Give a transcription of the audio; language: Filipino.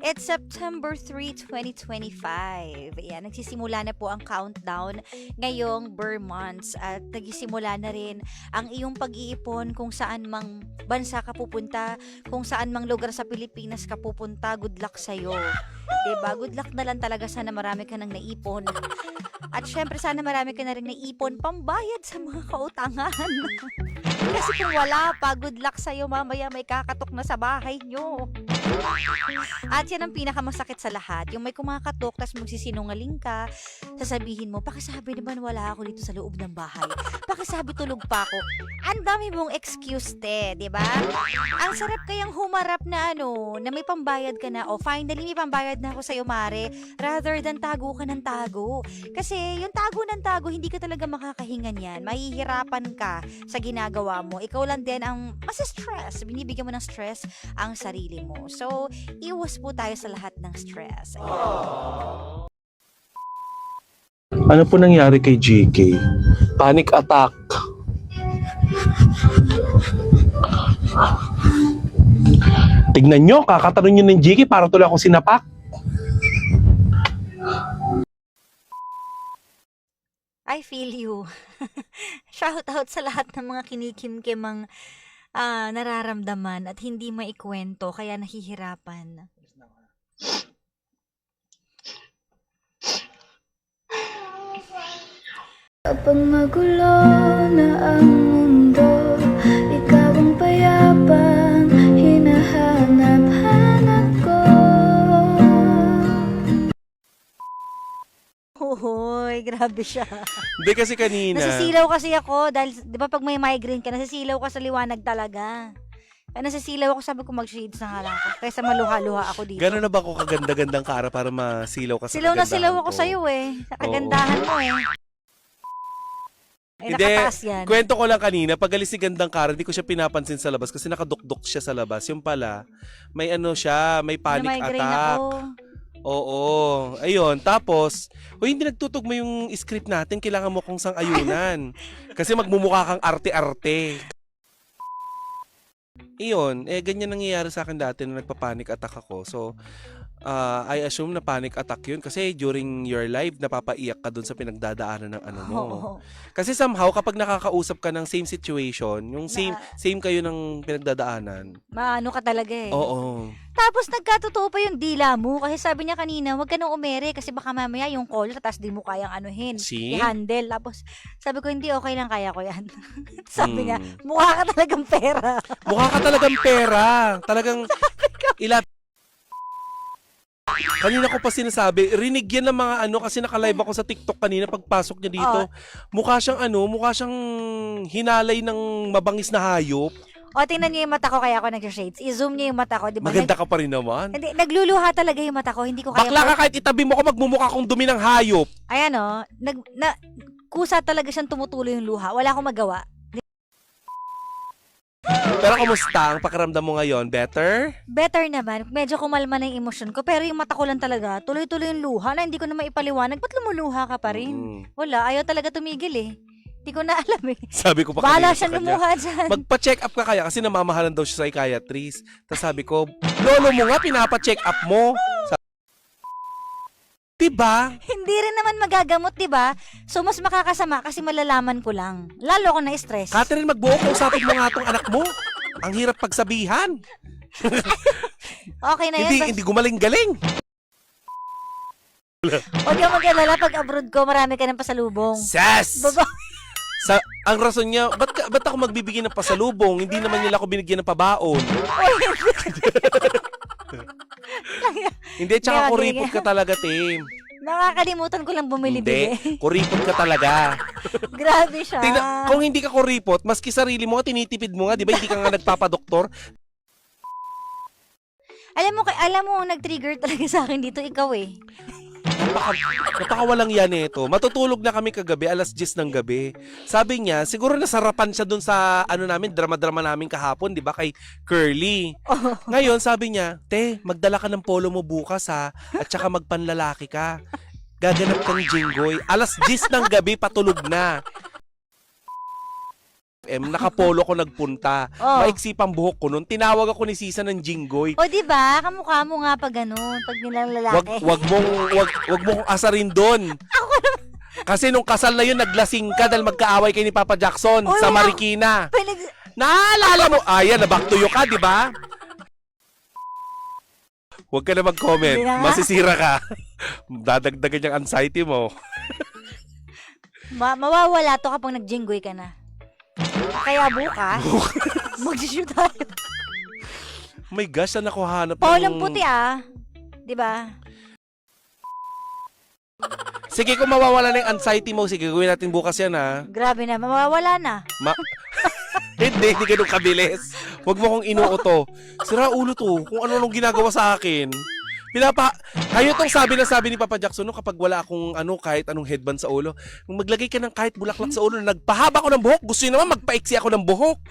It's September 3, 2025. Ayan, nagsisimula na po ang countdown ngayong Burr months at nagsisimula na rin ang iyong pag-iipon kung saan mang bansa ka pupunta, kung saan mang lugar sa Pilipinas ka pupunta. Good luck sa'yo. Diba? Good luck na lang talaga. Sana marami ka nang naipon. At syempre sana marami ka na rin naipon pambayad sa mga kautangan. Kasi kung wala pa, good luck sa'yo, mamaya may kakatok na sa bahay nyo. At yan ang pinakamasakit sa lahat. Yung may kumakatok, tas magsisinungaling ka, sasabihin mo, pakisabi naman wala ako dito sa loob ng bahay. Pakisabi tulog pa ako. Ang dami mong excuse, di ba? Ang sarap kayang humarap na na may pambayad ka na, finally may pambayad na ako sa'yo, Mare, rather than tago ka ng tago. Kasi yung tago ng tago, hindi ka talaga makakahinga niyan. Mahihirapan ka sa ginagawa mo. Ikaw lang din ang stress. Binibigyan mo ng stress ang sarili mo. So, iwas po tayo sa lahat ng stress. Ano po nangyari kay GK? Panic attack. Tignan nyo, kakatanong nyo ng GK para tuloy ako sinapak. I feel you. Shout out sa lahat ng mga kinikimkim nararamdaman at hindi maikwento kaya nahihirapan. Kapag magulo na ang mundo, ikaw ang payapang hinahanap-hanap ko. Hoy, grabe siya. Hindi kasi kanina. Nasisilaw kasi ako dahil, di ba pag may migraine ka, nasisilaw ka sa liwanag talaga. Kaya nasisilaw ako, sabi ko mag-shades na nga lang ako. Kaysa maluha-luha ako dito. Gano'n na ba ako kaganda-gandang kara para masilaw ka sa Silaw na kagandahan silaw ako ko? sa'yo Sa kagandahan mo Ay, Hindi, nakataas yan. kwento ko lang kanina, pag alis si Gandang Kara, hindi ko siya pinapansin sa labas kasi nakadukdok siya sa labas. Yung pala, may may panic Migraine attack. ako. Oo. Ayun. Tapos, hindi nagtutugma yung script natin. Kailangan mo kong sang-ayunan. Kasi magmumukha kang arte-arte. Iyon. Ganyan nangyayari sa akin dati na nagpa-panic attack ako. So, I assume na panic attack yun. Kasi during your life, napapaiyak ka dun sa pinagdadaanan ng ano mo. Oo. Kasi somehow, kapag nakakausap ka ng same situation, yung same kayo ng pinagdadaanan. Maano ka talaga Oo. Tapos nagkatotoo pa yung dila mo kasi sabi niya kanina, wag ka nang umere kasi baka mamaya yung caller tapos di mo kayang anuhin, See? i-handle. Tapos sabi ko, hindi, okay lang, kaya ko yan. Sabi niya, mukha ka talagang pera. Mukha ka talagang pera. Talagang kanina ko pa sinasabi, rinig yan ng mga kasi naka-live ako sa TikTok kanina pagpasok niya dito. Mukha siyang hinalay ng mabangis na hayop. O, tingnan niyo yung mata ko kaya ako nag-shades. I-zoom niyo yung mata ko, di ba? Maganda ka pa rin naman. Hindi, nagluluha talaga yung mata ko, hindi ko kaya. Bakla ka kahit itabi mo ko, magmumukha kong dumi ng hayop. Ayan kusa talaga siyang tumutuloy yung luha. Wala akong magawa. Pero kamusta ang pakiramdam mo ngayon? Better? Better naman. Medyo kumalma na yung emosyon ko. Pero yung mata ko lang talaga, tuloy-tuloy yung luha na hindi ko na maipaliwanag. Ba't lumuluha ka pa rin? Wala, ayaw talaga tumigil Hindi ko na alam Sabi ko pa Bahala kanina siya sa kanya, lumuha dyan. magpa-check up ka kaya kasi namamahalan daw siya sa psychiatrist. Tapos sabi ko, lolo mo nga, pinapa-check up mo. Diba? Hindi rin naman magagamot, di ba? So, mas makakasama kasi malalaman ko lang. Lalo ako na-stress. Catherine, magbuo ko, usapin mo nga tong anak mo. Ang hirap pagsabihan. Okay na yan. Hindi gumaling-galing. Huwag kang mag-alala pag abroad ko, marami ka ng pasalubong. Sas! Baba. Ang rason niya, ba't ako magbibigay ng pasalubong? Hindi naman nila ako binigyan ng pabaon. Hindi, tsaka kuripot ka talaga, Tim. Nakakalimutan ko lang bumili-bili. Hindi, kuripot ka talaga. Grabe siya. Kung hindi ka kuripot, maski sarili mo, tinitipid mo nga, di ba? Hindi ka nga nagpapadoktor. Alam mo, nag-trigger talaga sa akin dito, ikaw Napakawalang yan Matutulog na kami kagabi, alas 10 ng gabi. Sabi niya, siguro nasarapan siya dun sa drama-drama namin kahapon, di ba, kay Curly. Ngayon, sabi niya, te, magdala ka ng polo mo bukas at saka magpanlalaki ka. Gaganap kang jinggoy. Alas 10 ng gabi, patulog na. FM, nakapolo ko nagpunta. Oh. Maiksi pang buhok ko nun. Tinawag ako ni Sisa ng Jinggoy. O, di ba? Kamukha mo nga pag ganun, pag nilang lalaki. Wag mo kong asarin doon. Kasi nung kasal na yun, naglasing ka dahil magkaaway kay ni Papa Jackson Uy, sa wala. Marikina. Pinag- Naalala mo? Ayan, na-back to you ka, di ba? Huwag ka na mag-comment. Hindi na nga. Masisira ka. Dadagdagan yung anxiety mo. mawawala to kapag nagjinggoy ka na. Kaya bukas, mag-shoot tayo. My gosh, saan ako hanap Polong puti Di ba? Sige, kung mawawala na yung anxiety mo, sige, gawin natin bukas yan, ha? Grabe na, mawawala na. Hindi ganun kabilis. Huwag mo kong inuuto. Sira ulo to. Kung ano-anong ginagawa sa akin. Kayo tong sabi ni Papa Jackson, no, kapag wala akong kahit anong headband sa ulo, maglagay ka ng kahit bulaklak sa ulo, nagpahaba ko ng buhok, gusto niyo naman magpaiksi ako ng buhok.